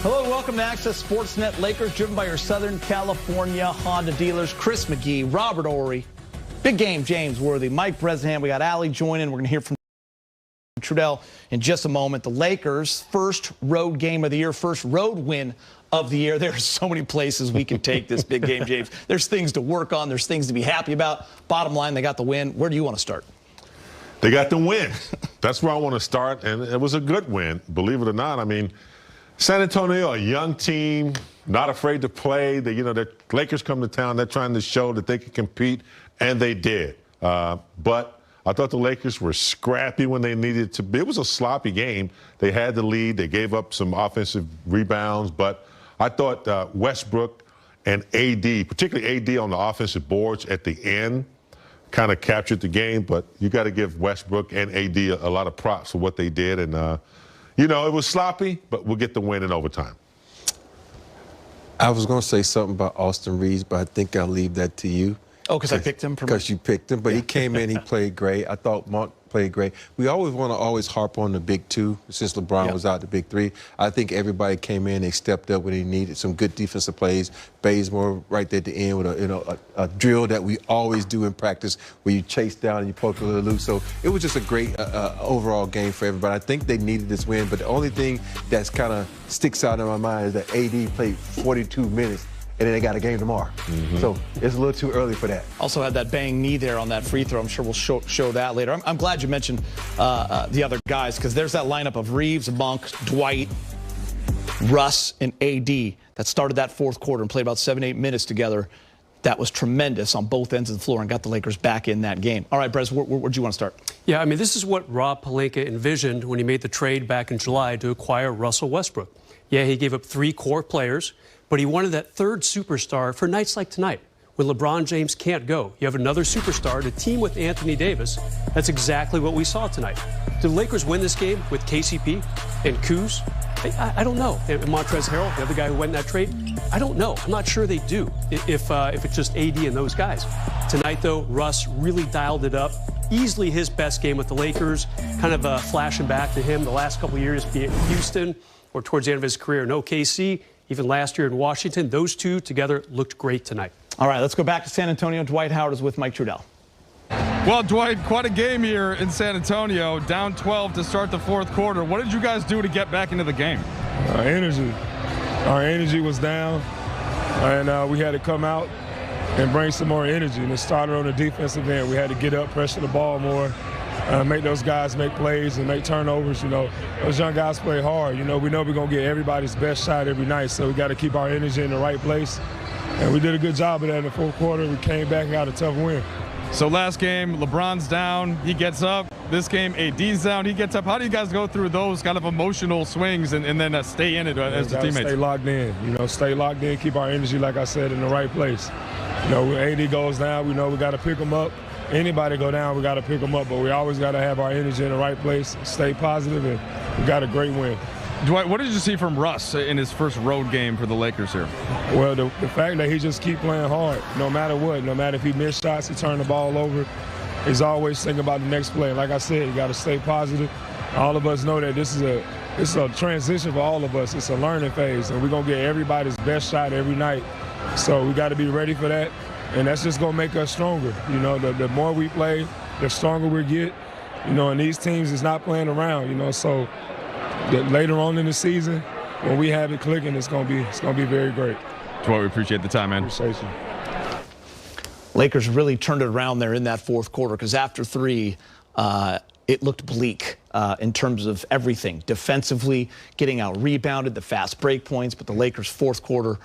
Hello and welcome to Access Sportsnet. Lakers driven by your Southern California Honda dealers. Chris McGee, Robert Ory, big game, James Worthy, Mike Bresnahan. We got Allie joining. We're going to hear from Trudell in just a moment. The Lakers' first road game of the year, first road win of the year. There are so many places we can take this big game, James. There's things to work on. There's things to be happy about. Bottom line, they got the win. Where do you want to start? They got the win. That's where I want to start, and it was a good win, believe it or not. I mean, San Antonio, a young team, not afraid to play. The Lakers come to town. They're trying to show that they can compete, and they did. But I thought the Lakers were scrappy when they needed to be. It was a sloppy game. They had the lead. They gave up some offensive rebounds. But I thought Westbrook and AD, particularly AD on the offensive boards at the end, kind of captured the game. But you got to give Westbrook and AD a lot of props for what they did. And, it was sloppy, but we'll get the win in overtime. I was going to say something about Austin Reeves, but I think I'll leave that to you. Oh, because I picked him? Because you picked him, but he came in, he played great. I thought Monk played great. We always want to harp on the big two since LeBron was out, the big three. I think everybody came in, they stepped up when they needed some good defensive plays. Bazemore right there at the end with a drill that we always do in practice where you chase down and you poke a little loose. So it was just a great overall game for everybody. I think they needed this win, but the only thing that's kind of sticks out in my mind is that AD played 42 minutes. And then they got a game tomorrow. So it's a little too early for that. Also had that bang knee there on that free throw. I'm sure we'll show that later. I'm glad you mentioned the other guys, because there's that lineup of Reeves, Monk, Dwight, Russ, and AD that started that fourth quarter and played about 7-8 minutes together. That was tremendous on both ends of the floor and got the Lakers back in that game. All right, Brez, where'd you want to start? Yeah, I mean, this is what Rob Pelinka envisioned when he made the trade back in July to acquire Russell Westbrook. Yeah, he gave up 3 core players, but he wanted that third superstar for nights like tonight when LeBron James can't go. You have another superstar to team with Anthony Davis. That's exactly what we saw tonight. Did the Lakers win this game with KCP and Kuz? I don't know. And Montrezl Harrell, the other guy who went in that trade, I don't know. I'm not sure they do if it's just AD and those guys. Tonight, though, Russ really dialed it up. Easily his best game with the Lakers. Kind of flashing back to him the last couple of years, be it Houston or towards the end of his career in OKC. Even last year in Washington, those two together looked great tonight. All right, let's go back to San Antonio. Dwight Howard is with Mike Trudell. Well, Dwight, quite a game here in San Antonio. Down 12 to start the fourth quarter. What did you guys do to get back into the game? Our energy was down, and we had to come out and bring some more energy. And it started on the defensive end. We had to get up, pressure the ball more, make those guys make plays and make turnovers. Those young guys play hard. We know we're going to get everybody's best shot every night, so we got to keep our energy in the right place. And we did a good job of that in the fourth quarter. We came back and got a tough win. So last game, LeBron's down, he gets up. This game, AD's down, he gets up. How do you guys go through those kind of emotional swings and then stay in it as the teammates? Stay locked in, stay locked in, keep our energy, like I said, in the right place. When AD goes down, we know we got to pick him up. Anybody go down, we got to pick them up, but we always got to have our energy in the right place, stay positive, and we got a great win. Dwight, what did you see from Russ in his first road game for the Lakers here? Well, the fact that he just keep playing hard, no matter what, no matter if he missed shots, he turned the ball over. He's always thinking about the next play. Like I said, you got to stay positive. All of us know that this is a transition for all of us. It's a learning phase, and we're going to get everybody's best shot every night. So we got to be ready for that. And that's just going to make us stronger. The more we play, the stronger we get. And these teams is not playing around, so later on in the season, when we have it clicking, it's going to be very great. That's why we appreciate the time, man. Appreciate you. Lakers really turned it around there in that fourth quarter, because after 3, it looked bleak in terms of everything. Defensively, getting out rebounded, the fast break points, but the Lakers' fourth quarter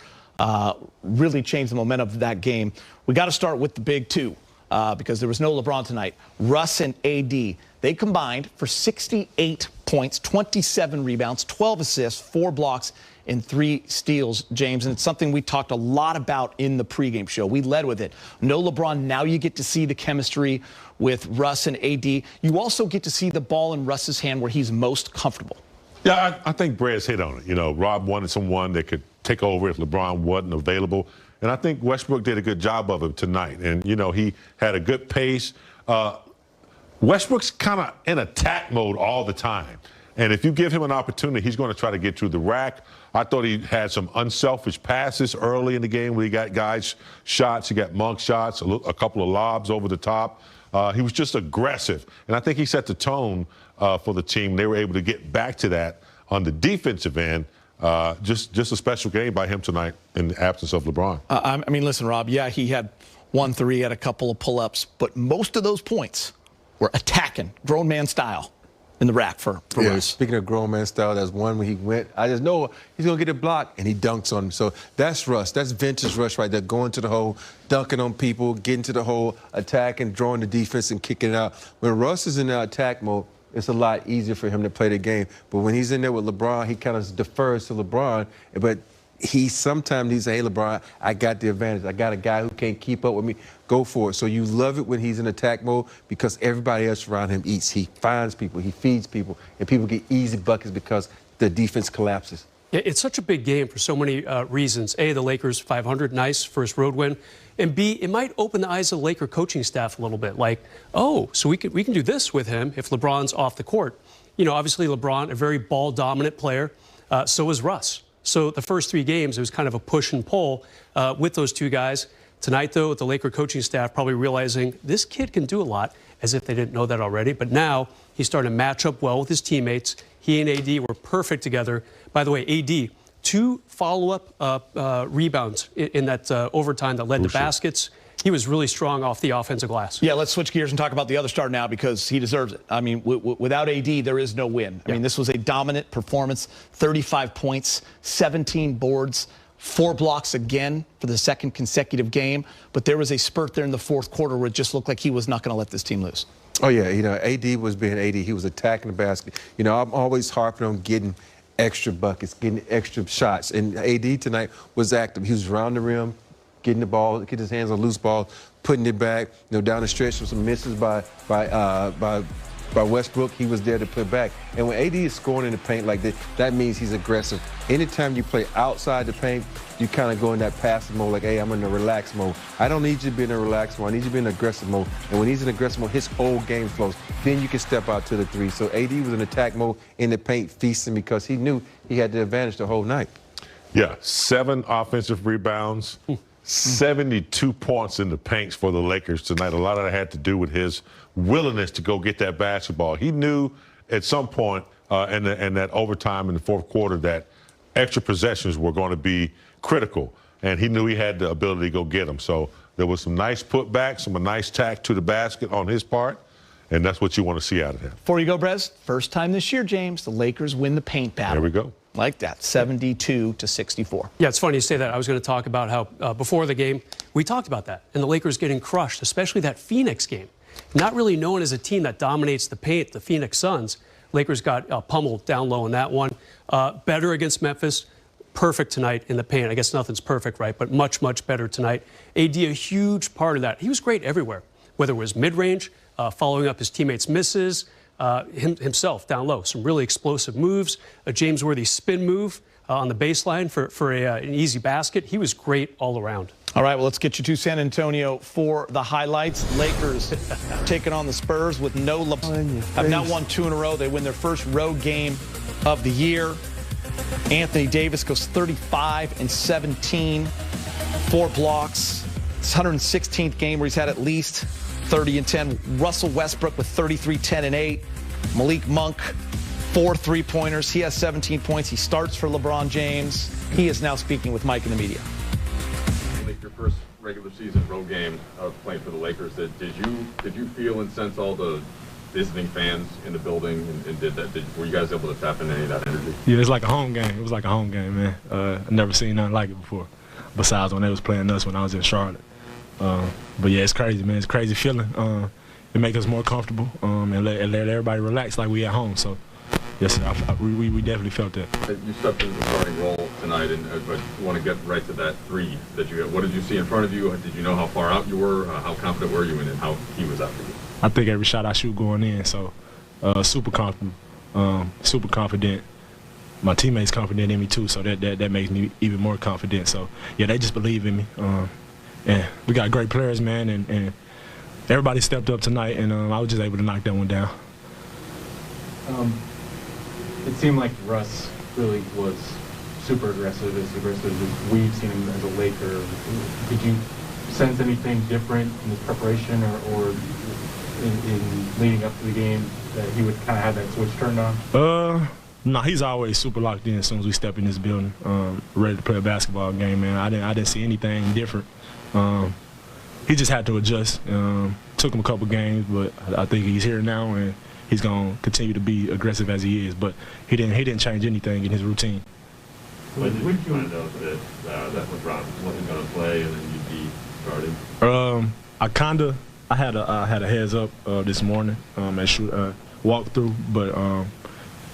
really changed the momentum of that game. We got to start with the big two because there was no LeBron tonight. Russ and AD, they combined for 68 points, 27 rebounds, 12 assists, 4 blocks, and 3 steals, James. And it's something we talked a lot about in the pregame show. We led with it. No LeBron. Now you get to see the chemistry with Russ and AD. You also get to see the ball in Russ's hand where he's most comfortable. Yeah, I think Brad's hit on it. Rob wanted someone that could take over if LeBron wasn't available. And I think Westbrook did a good job of it tonight. And, he had a good pace. Westbrook's kind of in attack mode all the time. And if you give him an opportunity, he's going to try to get through the rack. I thought he had some unselfish passes early in the game where he got guys shots. He got Monk shots, a couple of lobs over the top. He was just aggressive. And I think he set the tone for the team. They were able to get back to that on the defensive end. Just a special game by him tonight in the absence of LeBron. I mean, listen, Rob, yeah, he had 1-3, had a couple of pull-ups, but most of those points were attacking, grown man style in the rack for Russ. Speaking of grown man style, that's one when he went. I just know he's going to get a block, and he dunks on him. So that's Russ. That's vintage Russ right there, going to the hole, dunking on people, getting to the hole, attacking, drawing the defense, and kicking it out. When Russ is in the attack mode, it's a lot easier for him to play the game. But when he's in there with LeBron, he kind of defers to LeBron. But he sometimes he says, hey, LeBron, I got the advantage. I got a guy who can't keep up with me. Go for it. So you love it when he's in attack mode because everybody else around him eats. He finds people. He feeds people. And people get easy buckets because the defense collapses. Yeah, it's such a big game for so many reasons. A, the Lakers 500, nice first road win. And B, it might open the eyes of the Laker coaching staff a little bit. Like, oh, so we can do this with him if LeBron's off the court. You know, obviously LeBron, a very ball-dominant player. So is Russ. So the first 3 games, it was kind of a push and pull with those 2 guys. Tonight, though, with the Laker coaching staff probably realizing this kid can do a lot, as if they didn't know that already. But now he's starting to match up well with his teammates. He and AD were perfect together. By the way, AD, 2 follow-up rebounds in that overtime that led to baskets. He was really strong off the offensive glass. Yeah, let's switch gears and talk about the other star now because he deserves it. I mean, without AD, there is no win. I mean, this was a dominant performance, 35 points, 17 boards, 4 blocks again for the second consecutive game. But there was a spurt there in the fourth quarter where it just looked like he was not going to let this team lose. Oh, yeah, you know, AD was being AD. He was attacking the basket. You know, I'm always harping on getting extra buckets, getting extra shots. And AD tonight was active. He was around the rim, getting the ball, getting his hands on loose ball, putting it back. You know, down the stretch with some misses by Westbrook. He was there to put back. And when AD is scoring in the paint like this, that means he's aggressive. Anytime you play outside the paint, you kind of go in that passive mode, like, hey, I'm in a relaxed mode. I don't need you to be in a relaxed mode. I need you to be in aggressive mode. And when he's in aggressive mode, his whole game flows. Then you can step out to the 3. So AD was in attack mode in the paint, feasting because he knew he had the advantage the whole night. Yeah, 7 offensive rebounds, 72 points in the paints for the Lakers tonight. A lot of that had to do with his willingness to go get that basketball. He knew at some point in that overtime in the fourth quarter that extra possessions were going to be critical, and he knew he had the ability to go get them. So there was some nice putbacks, some nice tack to the basket on his part, and that's what you want to see out of him. Before you go, Brez, first time this year, James, the Lakers win the paint battle. There we go. Like that, 72-64. Yeah, it's funny you say that. I was going to talk about how before the game, we talked about that, and the Lakers getting crushed, especially that Phoenix game. Not really known as a team that dominates the paint, the Phoenix Suns. Lakers got pummeled down low in that one. Better against Memphis. Perfect tonight in the paint. I guess nothing's perfect, right? But much, much better tonight. AD, a huge part of that. He was great everywhere, whether it was mid-range, following up his teammates' misses, himself down low. Some really explosive moves. A James Worthy spin move on the baseline for an easy basket. He was great all around. All right, well, let's get you to San Antonio for the highlights. Lakers taking on the Spurs with no LeBron. Have now won 2 in a row. They win their first road game of the year. Anthony Davis goes 35-17, 4 blocks. It's 116th game where he's had at least 30 and 10. Russell Westbrook with 33, 10 and 8. Malik Monk, 4 3-pointers. He has 17 points. He starts for LeBron James. He is now speaking with Mike in the media. Your first regular season road game of playing for the Lakers. Did you feel and sense all the visiting fans in the building, and were you guys able to tap into any of that energy? Yeah, it's like a home game. It was like a home game, man. I've never seen nothing like it before, besides when they was playing us when I was in Charlotte. But yeah, it's crazy, man. It's a crazy feeling. It makes us more comfortable and let everybody relax like we at home. So, yes, sir, we definitely felt that. You stepped into the starting role tonight, but you want to get right to that 3 that you got. What did you see in front of you? Did you know how far out you were? How confident were you in it, and how he was after you? I think every shot I shoot going in, so super confident, super confident. My teammates confident in me too, so that makes me even more confident. So yeah, they just believe in me. And we got great players, man, and everybody stepped up tonight, and I was just able to knock that one down. It seemed like Russ really was super aggressive as we've seen him as a Laker. Did you sense anything different in his preparation or in leading up to the game that he would kind of have that switch turned on? No, he's always super locked in as soon as we step in this building, ready to play a basketball game, man. I didn't see anything different. He just had to adjust. Took him a couple games, but I think he's here now, and he's going to continue to be aggressive as he is. But he didn't change anything in his routine. When did you find out that LeBron wasn't going to play and then you'd be starting? I had a heads up this morning at walk through, but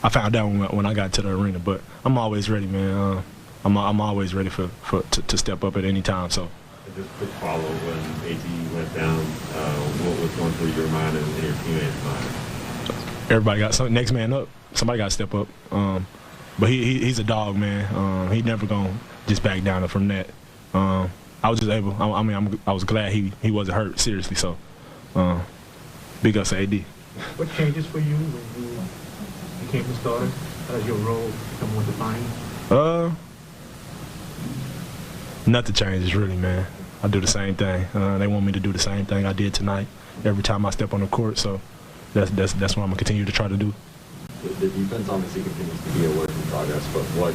I found out when I got to the arena. But I'm always ready, man. I'm always ready to step up at any time. So. Just quick follow, when AD went down, what was going through your mind and your teammates' mind? Everybody got something. Next man up. Somebody got to step up. But he's a dog, man. He never gonna just back down from that. I was just able. I was glad he wasn't hurt seriously. So, big ups to AD. What changes for you when you became the starter? As your role become more defined? Nothing changes really, man. I do the same thing. They want me to do the same thing I did tonight every time I step on the court. So that's what I'm gonna continue to try to do. The defense obviously continues to be a work in progress, but what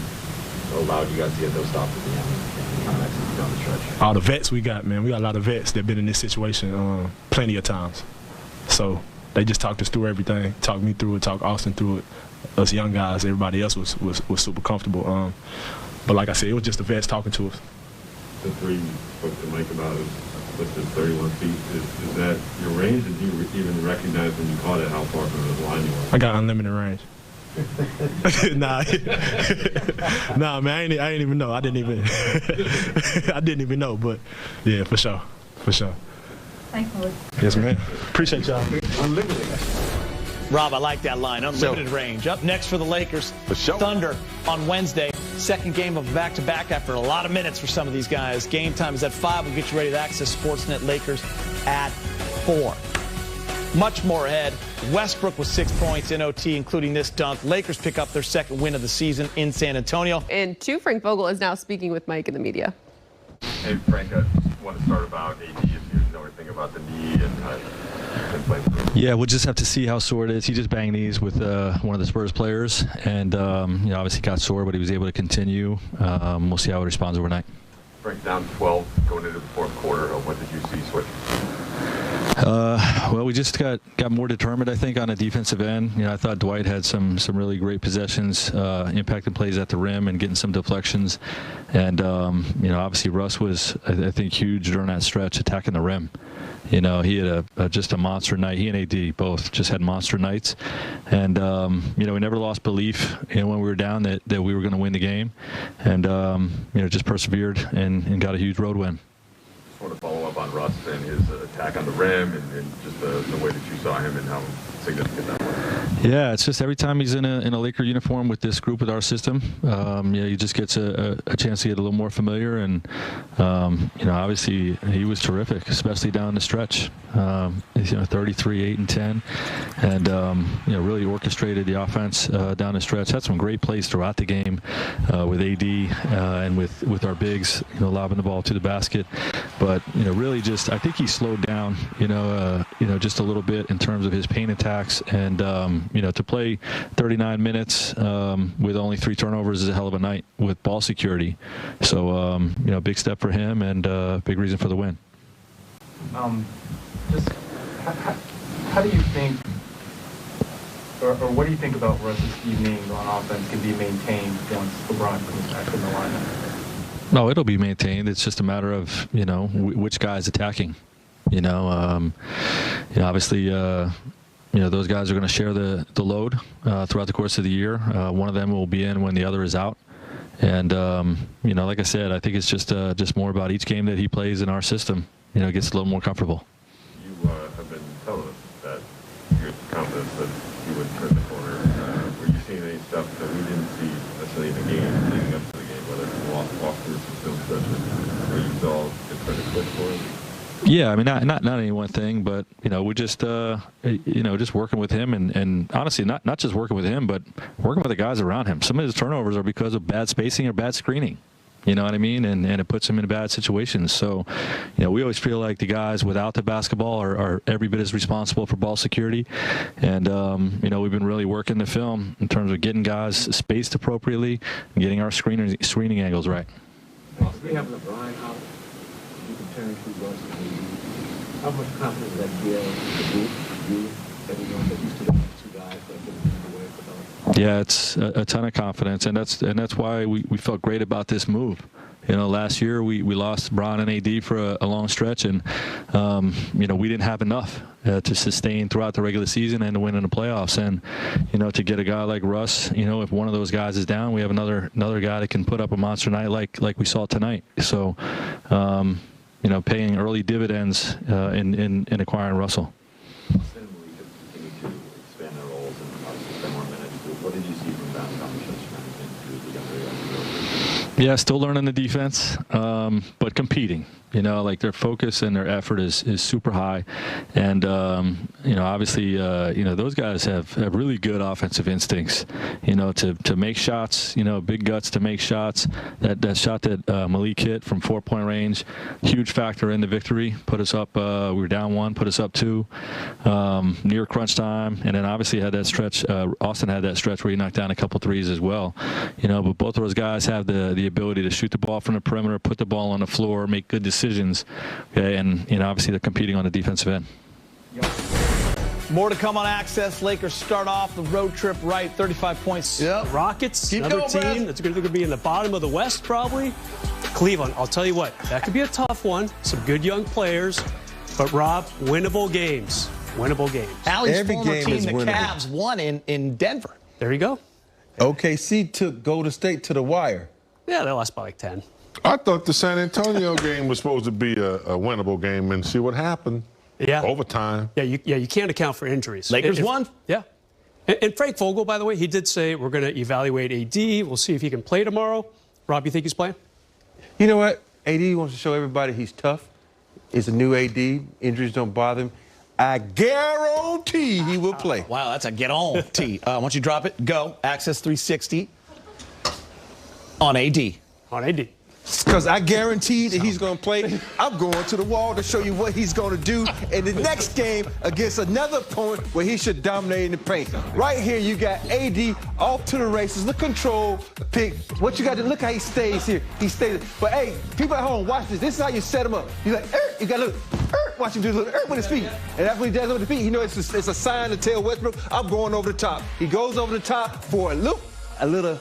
allowed you guys to get those stops at the end and kind of execute down the stretch? All the vets we got, man. We got a lot of vets that have been in this situation plenty of times. So they just talked us through everything, talked me through it, talked Austin through it. Us young guys, everybody else was super comfortable. But like I said, it was just the vets talking to us. The three you spoke to Mike about is listed 31 feet. Is that your range, or do you even recognize when you caught it how far from the line you were? I got unlimited range. Nah, man, I didn't even know. I didn't even know, but yeah, for sure. Thanks, Lord. Yes, man. Appreciate y'all. Unlimited. Rob, I like that line. Unlimited range. Up next for the Lakers, Thunder on Wednesday. Second game of back-to-back after a lot of minutes for some of these guys. Game time is at 5. We'll get you ready to access Sportsnet Lakers at 4. Much more ahead. Westbrook with 6 points in OT, including this dunk. Lakers pick up their second win of the season in San Antonio. And Frank Vogel is now speaking with Mike in the media. Hey, Frank, I just want to start about AD, if you know anything about the knee and how he's been playing through. Yeah, we'll just have to see how sore it is. He just banged knees with one of the Spurs players, and obviously got sore, but he was able to continue. We'll see how he responds overnight. Frank, down 12 going into the fourth quarter. What did you see switch? Well, we just got more determined, I think, on the defensive end. I thought Dwight had some really great possessions, impacting plays at the rim and getting some deflections. And, obviously Russ was, I think, huge during that stretch, attacking the rim. He had just a monster night. He and AD both just had monster nights. And, we never lost belief when we were down that we were going to win the game. And, just persevered and got a huge road win. I want to follow up on Russ and his attack on the rim and just the way that you saw him and how significant that was. Yeah, it's just every time he's in a Laker uniform with this group, with our system, he just gets a chance to get a little more familiar. And, obviously he was terrific, especially down the stretch. 33, 8, and 10. And, really orchestrated the offense down the stretch. Had some great plays throughout the game with AD and with our bigs, lobbing the ball to the basket. But, really just, I think he slowed down, just a little bit in terms of his paint attacks. And, to play 39 minutes with only 3 turnovers is a hell of a night with ball security. So, big step for him and big reason for the win. Just how do you think, or what do you think about Russ's evening on offense can be maintained once LeBron comes back in the lineup? No, it'll be maintained. It's just a matter of, which guy is attacking. Obviously, those guys are going to share the load throughout the course of the year. One of them will be in when the other is out. And, like I said, I think it's just more about each game that he plays in our system, gets a little more comfortable. You have been telling us that you had confidence that you would turn the corner. Were you seeing any stuff that we didn't see necessarily in the game, leading up to the game, whether it's walk through some film stretches where you saw it turn a switch for him? Yeah, I mean, not any one thing, but we just just working with him, and honestly, not just working with him, but working with the guys around him. Some of his turnovers are because of bad spacing or bad screening. You know what I mean? And it puts him in bad situations. So, we always feel like the guys without the basketball are every bit as responsible for ball security. And, we've been really working the film in terms of getting guys spaced appropriately and getting our screening angles right. We have LeBron out. You comparing to Russ and AD. How much confidence does that give you, everyone that used to the two guys that could move away for them? Yeah, it's a ton of confidence, and that's why we felt great about this move. Last year we lost Bron and AD for a long stretch, and we didn't have enough to sustain throughout the regular season and to win in the playoffs. And to get a guy like Russ, if one of those guys is down, we have another guy that can put up a monster night like we saw tonight. So, paying early dividends in acquiring Russell. What did you see from that conversation into the younger guys? Yeah, still learning the defense, but competing. Their focus and their effort is super high, and obviously, those guys have really good offensive instincts. To make shots. Big guts to make shots. That shot that Malik hit from 4-point range, huge factor in the victory. Put us up. We were down 1, put us up 2, near crunch time, and then obviously had that stretch. Austin had that stretch where he knocked down a couple threes as well. But both of those guys have the ability to shoot the ball from the perimeter, put the ball on the floor, make good decisions. Okay, and obviously they're competing on the defensive end. More to come on Access. Lakers start off the road trip right, 35 points. Yep. Rockets, Keep another going, team Brad. that's going to be in the bottom of the West probably. Cleveland, I'll tell you what, that could be a tough one. Some good young players, but Rob, winnable games. Winnable games. Allie's Every former game team, is the winnable. Cavs, won in Denver. There you go. OKC took Golden State to the wire. Yeah, they lost by like 10. I thought the San Antonio game was supposed to be a winnable game, and see what happened. Yeah. Overtime. Yeah, you can't account for injuries. Lakers won. Yeah. And Frank Vogel, by the way, he did say we're going to evaluate AD. We'll see if he can play tomorrow. Rob, you think he's playing? You know what? AD wants to show everybody he's tough. It's a new AD. Injuries don't bother him. I guarantee he will play. Wow, that's a get on tee. Why don't you drop it? Go. Access 360 on AD. On AD. Because I guarantee that he's going to play. I'm going to the wall to show you what he's going to do in the next game against another opponent where he should dominate in the paint. Right here, you got AD off to the races. Look, control, pick. What you got to look how he stays here. He stays. But hey, people at home, watch this. This is how you set him up. You like, you got to look. Watch him do a little with his feet. And that's what he does with the feet. He knows it's a sign to tell Westbrook, I'm going over the top. He goes over the top for a loop, a little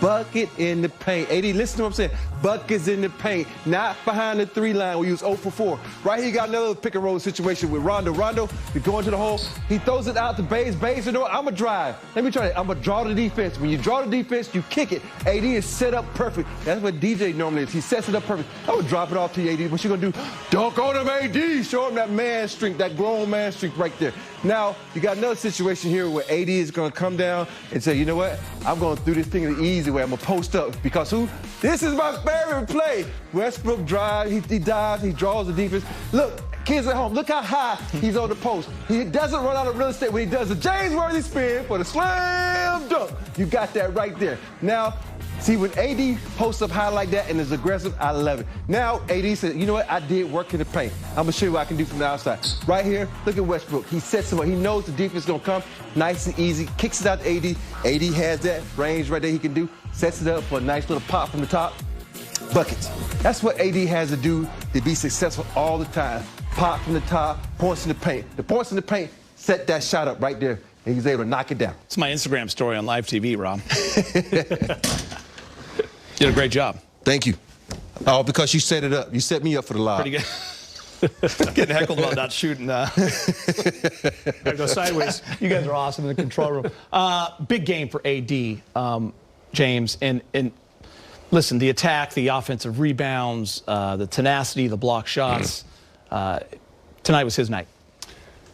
bucket in the paint. AD, listen to what I'm saying. Buckets in the paint, not behind the 3 line where he was 0 for 4. Right here, you got another pick and roll situation with Rondo. Rondo, you go into the hole. He throws it out to Bays. Bays, you know what? I'm going to drive. Let me try it. I'm going to draw the defense. When you draw the defense, you kick it. AD is set up perfect. That's what DJ normally is. He sets it up perfect. I'm going to drop it off to you, AD. What you going to do? Dunk on him, AD. Show him that man strength, that grown man strength right there. Now, you got another situation here where AD is going to come down and say, you know what? I'm going to do this thing the easy way. I'm going to post up because who? This is my favorite play. Westbrook drives, he dives, he draws the defense. Look, kids at home, look how high he's on the post. He doesn't run out of real estate when he does the James Worthy spin for the slam dunk. You got that right there. Now, see, when AD posts up high like that and is aggressive, I love it. Now, AD says, you know what? I did work in the paint. I'm going to show you what I can do from the outside. Right here, look at Westbrook. He sets him up. He knows the defense is going to come. Nice and easy. Kicks it out to AD. AD has that range right there he can do. Sets it up for a nice little pop from the top. Buckets. That's what AD has to do to be successful all the time. Pop from the top, points in the paint. The points in the paint set that shot up right there, and he's able to knock it down. It's my Instagram story on live TV, Rob. Did a great job. Thank you. Oh, because you set it up. You set me up for the live. Pretty good. Getting heckled about not shooting. Gotta go sideways. You guys are awesome in the control room. Big game for AD, James. And listen, the attack, the offensive rebounds, the tenacity, the block shots. Tonight was his night.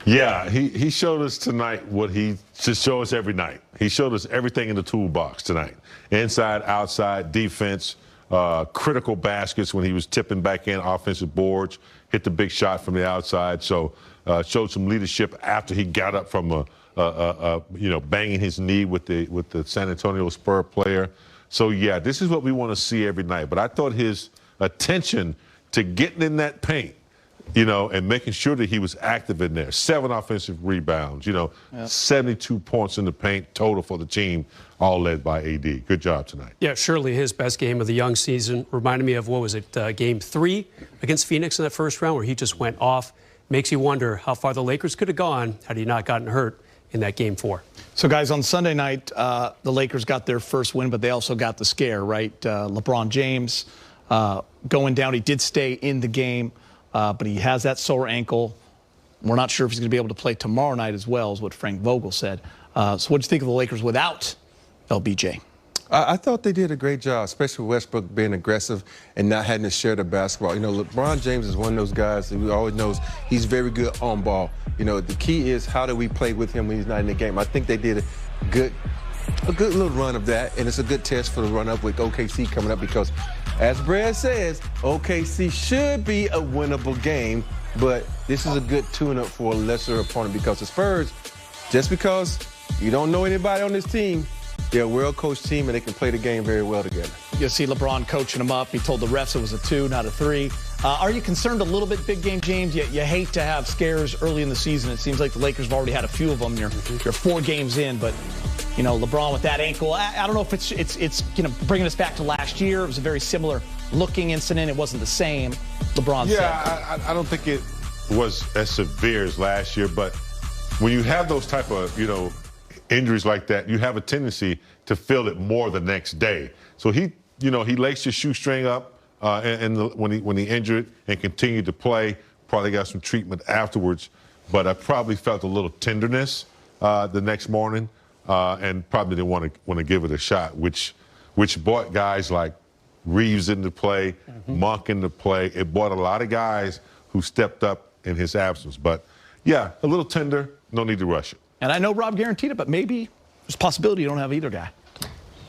Yeah, he showed us tonight what he just shows us every night. He showed us everything in the toolbox tonight. Inside, outside, defense, critical baskets when he was tipping back in offensive boards. hit the big shot from the outside. So showed some leadership after he got up from banging his knee with the San Antonio Spurs player. So yeah, this is what we want to see every night. But I thought his attention to getting in that paint, and making sure that he was active in there. 7 offensive rebounds, 72 points in the paint total for the team, all led by AD. Good job tonight. Yeah, surely his best game of the young season. Reminded me of, what was it, Game 3 against Phoenix in that first round where he just went off. Makes you wonder how far the Lakers could have gone had he not gotten hurt in that Game 4. So, guys, on Sunday night, the Lakers got their first win, but they also got the scare, right? LeBron James going down. He did stay in the game. But he has that sore ankle. We're not sure if he's going to be able to play tomorrow night as well, is what Frank Vogel said. So what do you think of the Lakers without LBJ? I thought they did a great job, especially Westbrook being aggressive and not having to share the basketball. LeBron James is one of those guys that we always knows he's very good on ball. The key is how do we play with him when he's not in the game. I think they did a good little run of that, and it's a good test for the run-up with OKC coming up because, as Brad says, OKC should be a winnable game, but this is a good tune-up for a lesser opponent because the Spurs, just because you don't know anybody on this team, they're a well-coached team and they can play the game very well together. You'll see LeBron coaching them up. He told the refs it was a 2, not a 3. Are you concerned a little bit, big game, James? You hate to have scares early in the season. It seems like the Lakers have already had a few of them. You're 4 games in, but LeBron with that ankle. I don't know if it's bringing us back to last year. It was a very similar looking incident. It wasn't the same. LeBron said. Yeah, I don't think it was as severe as last year, but when you have those type of injuries like that, you have a tendency to feel it more the next day. So he laced his shoestring up when he injured and continued to play. Probably got some treatment afterwards, but I probably felt a little tenderness the next morning. And probably didn't want to give it a shot, which brought guys like Reeves into play, Monk into play. It brought a lot of guys who stepped up in his absence. But, yeah, a little tender, no need to rush it. And I know Rob guaranteed it, but maybe there's a possibility you don't have either guy.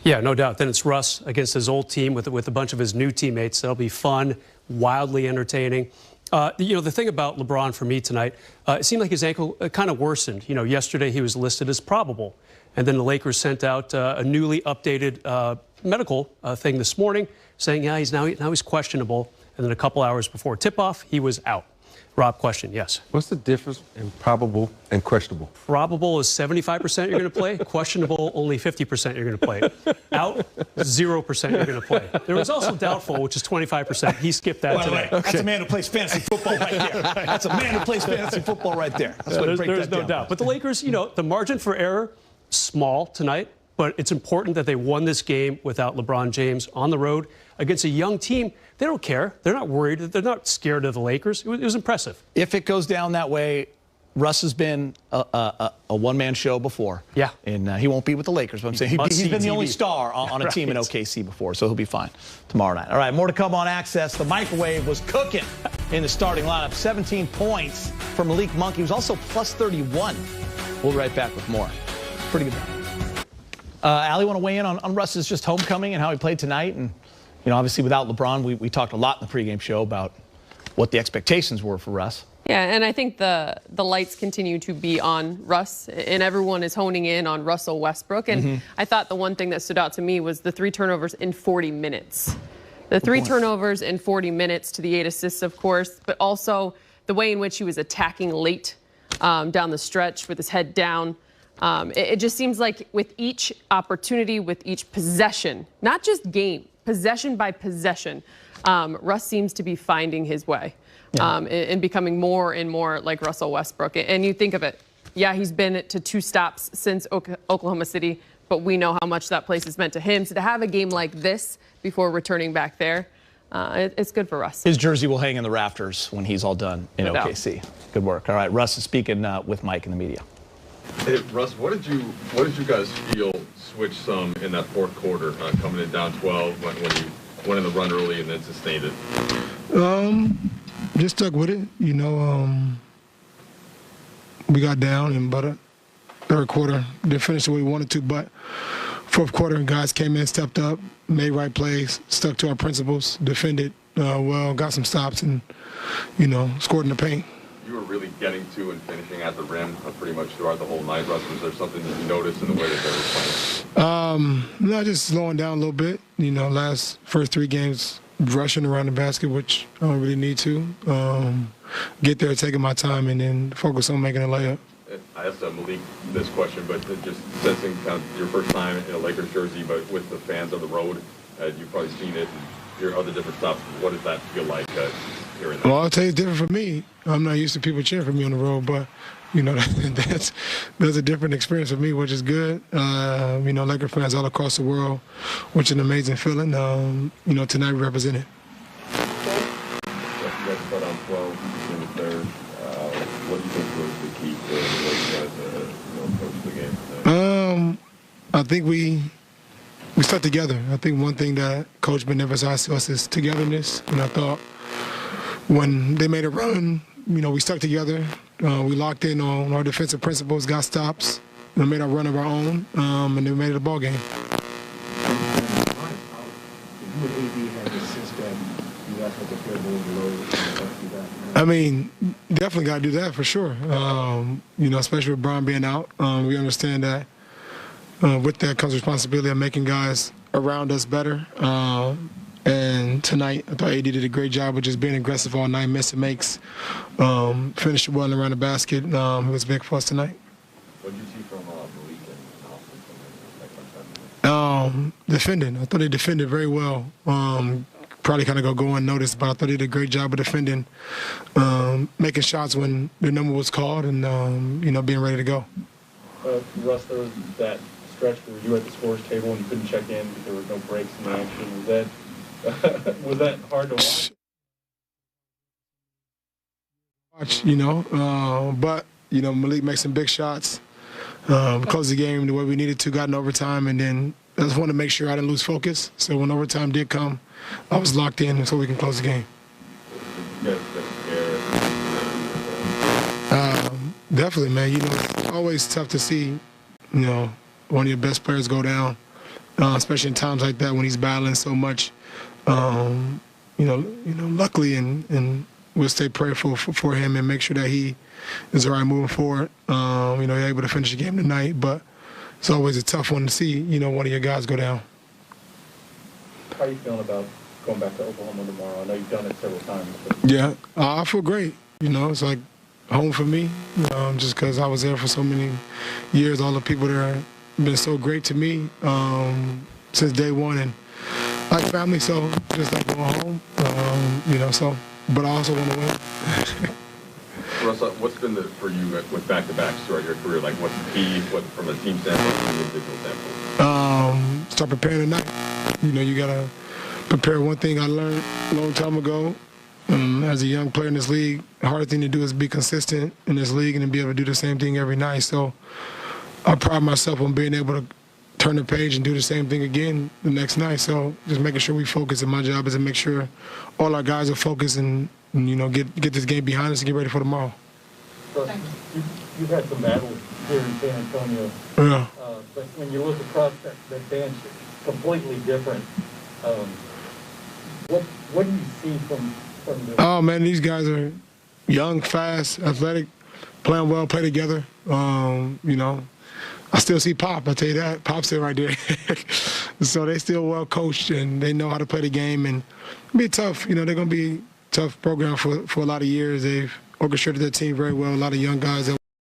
Yeah, no doubt. Then it's Russ against his old team with a bunch of his new teammates. That'll be fun, wildly entertaining. The thing about LeBron for me tonight, it seemed like his ankle kind of worsened. Yesterday he was listed as probable. And then the Lakers sent out a newly updated medical thing this morning saying, yeah, he's questionable. And then a couple hours before tip-off, he was out. Rob, question, yes. What's the difference in probable and questionable? Probable is 75% you're going to play. Questionable, only 50% you're going to play. Out, 0% you're going to play. There was also doubtful, which is 25%. He skipped that today. That's a man who plays fantasy football right there. That's a man who plays fantasy football right there. There's no doubt. But the Lakers, the margin for error, small tonight, but it's important that they won this game without LeBron James on the road against a young team. They don't care. They're not worried. They're not scared of the Lakers. It was impressive. If it goes down that way, Russ has been a one-man show before. Yeah. And he won't be with the Lakers, but I'm saying he's been the only star on a team in OKC before, so he'll be fine tomorrow night. All right, more to come on Access. The microwave was cooking in the starting lineup. 17 points from Malik Monk. He was also plus 31. We'll be right back with more. Pretty good. Allie, want to weigh in on Russ's just homecoming and how he played tonight? And, obviously without LeBron, we talked a lot in the pregame show about what the expectations were for Russ. Yeah, and I think the lights continue to be on Russ, and everyone is honing in on Russell Westbrook. And I thought the one thing that stood out to me was the 3 turnovers in 40 minutes. The 3 turnovers in 40 minutes to the 8 assists, of course, but also the way in which he was attacking late down the stretch with his head down. It just seems like with each opportunity, with each possession, not just game, possession by possession, Russ seems to be finding his way and becoming more and more like Russell Westbrook. And you think of it, yeah, he's been to 2 stops since Oklahoma City, but we know how much that place has meant to him. So to have a game like this before returning back there, it's good for Russ. His jersey will hang in the rafters when he's all done in OKC. Good work. All right, Russ is speaking with Mike in the media. Hey, Russ, what did you guys feel switch some in that fourth quarter, coming in down 12 when you went in the run early and then sustained it? Just stuck with it. We got down and but third quarter didn't finish the way we wanted to, but fourth quarter guys came in, stepped up, made right plays, stuck to our principles, defended well, got some stops, and, scored in the paint. You were really getting to and finishing at the rim pretty much throughout the whole night, Russ. Was there something that you noticed in the way that they were playing? No, just slowing down a little bit. First 3 games, rushing around the basket, which I don't really need to. Get there, taking my time, and then focus on making a layup. I asked Malik this question, but just sensing kind of your first time in a Lakers jersey, but with the fans on the road, you've probably seen it, your other different stops. What does that feel like hearing that? Well, I'll tell you, it's different for me. I'm not used to people cheering for me on the road, but, that's a different experience for me, which is good. Laker fans all across the world, which is an amazing feeling. Tonight we represented. You guys put on 12 in the third. What do you think was the key to the way you guys approach the game tonight? I think we stuck together. I think one thing that Coach been emphasized to us is togetherness. And I thought when they made a run, we stuck together. We locked in on our defensive principles, got stops, and made our run of our own, and then we made it a ball game. Definitely got to do that for sure. Especially with Bron being out, we understand that with that comes responsibility of making guys around us better. And tonight, I thought AD did a great job of just being aggressive all night, missing makes, finished well around the basket. It was big for us tonight. What did you see from Malik and Austin? Defending. I thought they defended very well. Probably kind of go unnoticed, but I thought they did a great job of defending, making shots when the number was called, and being ready to go. Russ, there was that stretch where you were at the scores table and you couldn't check in because there were no breaks in the action. Was that hard to watch? But Malik makes some big shots, closed the game the way we needed to, got in overtime, and then I just wanted to make sure I didn't lose focus. So when overtime did come, I was locked in so we can close the game. Definitely, man. It's always tough to see, one of your best players go down, especially in times like that when he's battling so much. Luckily, and we'll stay prayerful for him and make sure that he is all right moving forward. He's able to finish the game tonight, but it's always a tough one to see, one of your guys go down. How are you feeling about going back to Oklahoma tomorrow? I know you've done it several times. Yeah, I feel great. It's like home for me, just because I was there for so many years. All the people there have been so great to me since day one, and like family, so just like going home, but I also want to win. Russell, what's been for you with back-to-backs throughout your career? Like, what's the key, from a team standpoint and an individual standpoint? Start preparing tonight. You got to prepare. One thing I learned a long time ago, as a young player in this league, the hardest thing to do is be consistent in this league and then be able to do the same thing every night. So I pride myself on being able to turn the page and do the same thing again the next night. So just making sure we focus, and my job is to make sure all our guys are focused and get this game behind us and get ready for tomorrow. You've had some battles here in San Antonio. Yeah. But when you look across that bench, it's completely different. What do you see from the... Oh, man, these guys are young, fast, athletic, playing well, play together. I still see Pop, I'll tell you that. Pop's still right there. So they still well coached, and they know how to play the game. And it'll be tough. They're going to be a tough program for a lot of years. They've orchestrated their team very well, a lot of young guys that